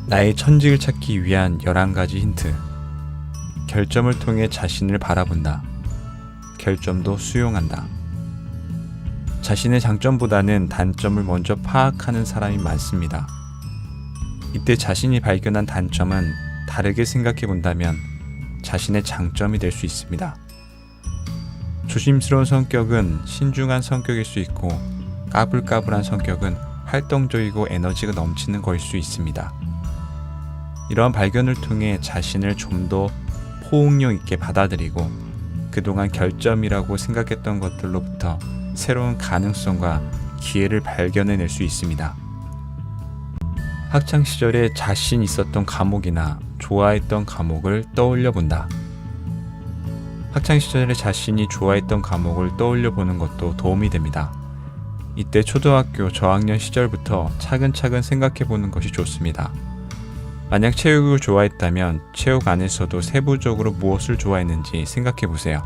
나의 천직을 찾기 위한 11가지 힌트. 결점을 통해 자신을 바라본다. 결점도 수용한다. 자신의 장점보다는 단점을 먼저 파악하는 사람이 많습니다. 이때 자신이 발견한 단점은 다르게 생각해 본다면 자신의 장점이 될 수 있습니다. 조심스러운 성격은 신중한 성격일 수 있고, 까불까불한 성격은 활동적이고 에너지가 넘치는 거일 수 있습니다. 이러한 발견을 통해 자신을 좀 더 포용력 있게 받아들이고, 그동안 결점이라고 생각했던 것들로부터 새로운 가능성과 기회를 발견해낼 수 있습니다. 학창시절에 자신 있었던 과목이나 좋아했던 과목을 떠올려 본다. 학창시절에 자신이 좋아했던 과목을 떠올려 보는 것도 도움이 됩니다. 이때 초등학교 저학년 시절부터 차근차근 생각해 보는 것이 좋습니다. 만약 체육을 좋아했다면 체육 안에서도 세부적으로 무엇을 좋아했는지 생각해 보세요.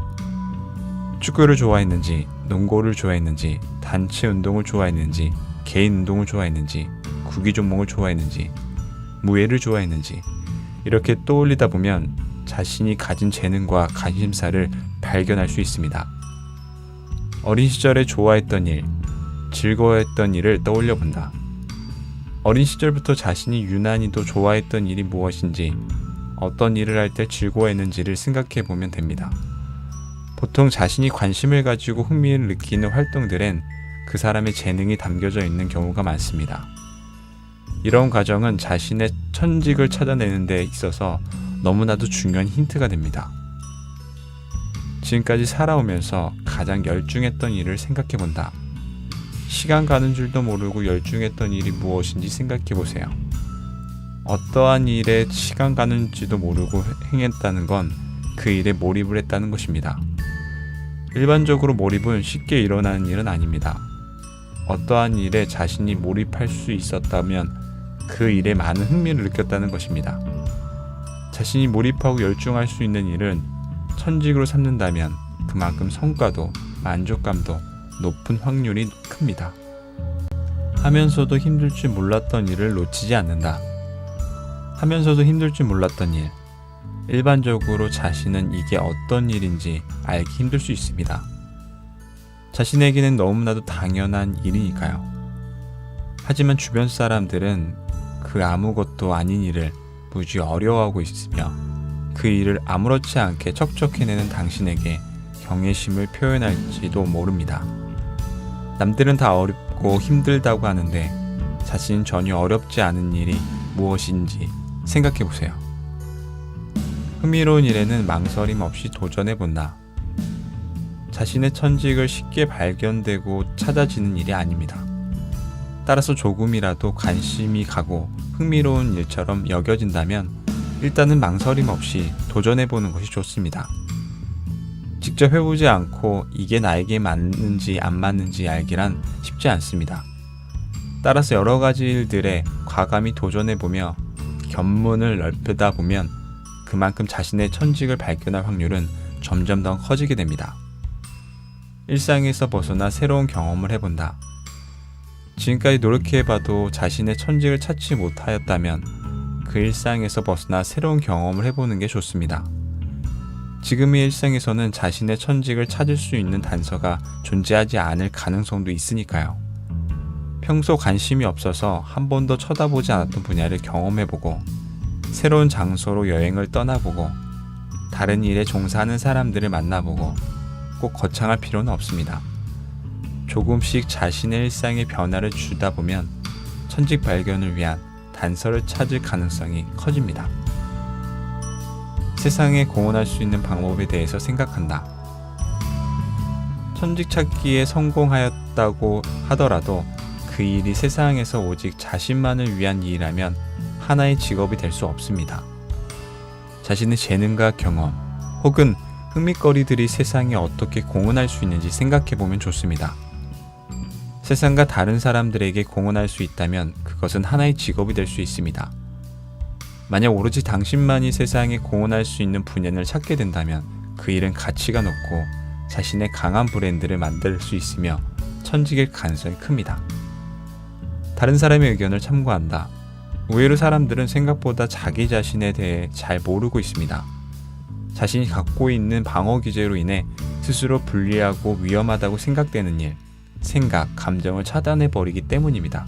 축구를 좋아했는지, 농구를 좋아했는지, 단체 운동을 좋아했는지, 개인 운동을 좋아했는지, 구기 종목을 좋아했는지, 무예를 좋아했는지, 이렇게 떠올리다 보면 자신이 가진 재능과 관심사를 발견할 수 있습니다. 어린 시절에 좋아했던 일, 즐거워했던 일을 떠올려 본다. 어린 시절부터 자신이 유난히도 좋아했던 일이 무엇인지, 어떤 일을 할 때 즐거워했는지를 생각해 보면 됩니다. 보통 자신이 관심을 가지고 흥미를 느끼는 활동들엔 그 사람의 재능이 담겨져 있는 경우가 많습니다. 이런 과정은 자신의 천직을 찾아내는 데 있어서 너무나도 중요한 힌트가 됩니다. 지금까지 살아오면서 가장 열중했던 일을 생각해 본다. 시간 가는 줄도 모르고 열중했던 일이 무엇인지 생각해 보세요. 어떠한 일에 시간 가는지도 모르고 행했다는 건 그 일에 몰입을 했다는 것입니다. 일반적으로 몰입은 쉽게 일어나는 일은 아닙니다. 어떠한 일에 자신이 몰입할 수 있었다면 그 일에 많은 흥미를 느꼈다는 것입니다. 자신이 몰입하고 열중할 수 있는 일은 천직으로 삼는다면 그만큼 성과도 만족감도 높은 확률이 큽니다. 하면서도 힘들 줄 몰랐던 일을 놓치지 않는다. 하면서도 힘들 줄 몰랐던 일. 일반적으로 자신은 이게 어떤 일인지 알기 힘들 수 있습니다. 자신에게는 너무나도 당연한 일이니까요. 하지만 주변 사람들은 그 아무것도 아닌 일을 무지 어려워하고 있으며 그 일을 아무렇지 않게 척척해내는 당신에게 경외심을 표현할지도 모릅니다. 남들은 다 어렵고 힘들다고 하는데 자신은 전혀 어렵지 않은 일이 무엇인지 생각해 보세요. 흥미로운 일에는 망설임 없이 도전해 본다. 자신의 천직을 쉽게 발견되고 찾아지는 일이 아닙니다. 따라서 조금이라도 관심이 가고 흥미로운 일처럼 여겨진다면 일단은 망설임 없이 도전해 보는 것이 좋습니다. 직접 해보지 않고 이게 나에게 맞는지 안 맞는지 알기란 쉽지 않습니다. 따라서 여러 가지 일들에 과감히 도전해보며 견문을 넓히다 보면 그만큼 자신의 천직을 발견할 확률은 점점 더 커지게 됩니다. 일상에서 벗어나 새로운 경험을 해본다. 지금까지 노력해봐도 자신의 천직을 찾지 못하였다면 그 일상에서 벗어나 새로운 경험을 해보는 게 좋습니다. 지금의 일상에서는 자신의 천직을 찾을 수 있는 단서가 존재하지 않을 가능성도 있으니까요. 평소 관심이 없어서 한 번도 쳐다보지 않았던 분야를 경험해보고 새로운 장소로 여행을 떠나보고 다른 일에 종사하는 사람들을 만나보고 꼭 거창할 필요는 없습니다. 조금씩 자신의 일상에 변화를 주다 보면 천직 발견을 위한 단서를 찾을 가능성이 커집니다. 세상에 공헌할 수 있는 방법에 대해서 생각한다. 천직 찾기에 성공하였다고 하더라도 그 일이 세상에서 오직 자신만을 위한 일이라면 하나의 직업이 될 수 없습니다. 자신의 재능과 경험 혹은 흥미거리들이 세상에 어떻게 공헌할 수 있는지 생각해보면 좋습니다. 세상과 다른 사람들에게 공헌할 수 있다면 그것은 하나의 직업이 될 수 있습니다. 만약 오로지 당신만이 세상에 공헌할 수 있는 분야를 찾게 된다면 그 일은 가치가 높고 자신의 강한 브랜드를 만들 수 있으며 천직일 가능성이 큽니다. 다른 사람의 의견을 참고한다. 의외로 사람들은 생각보다 자기 자신에 대해 잘 모르고 있습니다. 자신이 갖고 있는 방어 기제로 인해 스스로 불리하고 위험하다고 생각되는 일, 생각, 감정을 차단해버리기 때문입니다.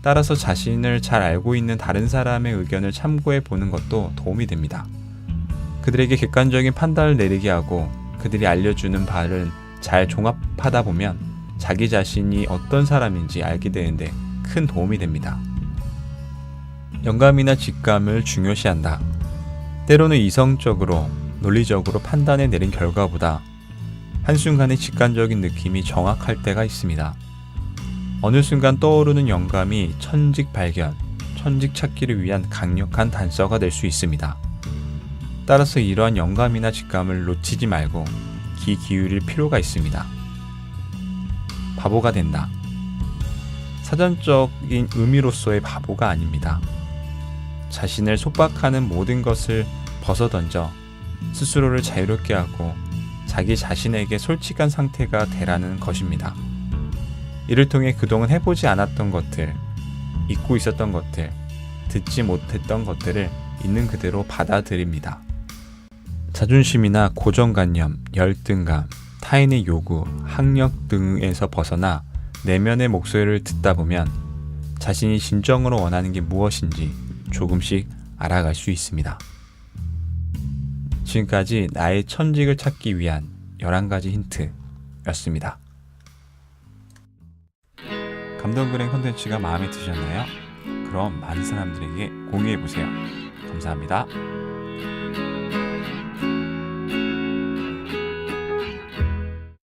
따라서 자신을 잘 알고 있는 다른 사람의 의견을 참고해 보는 것도 도움이 됩니다. 그들에게 객관적인 판단을 내리게 하고 그들이 알려주는 바를 잘 종합하다 보면 자기 자신이 어떤 사람인지 알게 되는데 큰 도움이 됩니다. 영감이나 직감을 중요시한다. 때로는 이성적으로, 논리적으로 판단해 내린 결과보다 한순간의 직관적인 느낌이 정확할 때가 있습니다. 어느 순간 떠오르는 영감이 천직 발견, 천직 찾기를 위한 강력한 단서가 될 수 있습니다. 따라서 이러한 영감이나 직감을 놓치지 말고 귀 기울일 필요가 있습니다. 바보가 된다. 사전적인 의미로서의 바보가 아닙니다. 자신을 속박하는 모든 것을 벗어던져 스스로를 자유롭게 하고 자기 자신에게 솔직한 상태가 되라는 것입니다. 이를 통해 그동안 해보지 않았던 것들, 잊고 있었던 것들, 듣지 못했던 것들을 있는 그대로 받아들입니다. 자존심이나 고정관념, 열등감, 타인의 요구, 학력 등에서 벗어나 내면의 목소리를 듣다 보면 자신이 진정으로 원하는 게 무엇인지 조금씩 알아갈 수 있습니다. 지금까지 나의 천직을 찾기 위한 11가지 힌트였습니다. 감동그램 콘텐츠가 마음에 드셨나요? 그럼 많은 사람들에게 공유해보세요. 감사합니다.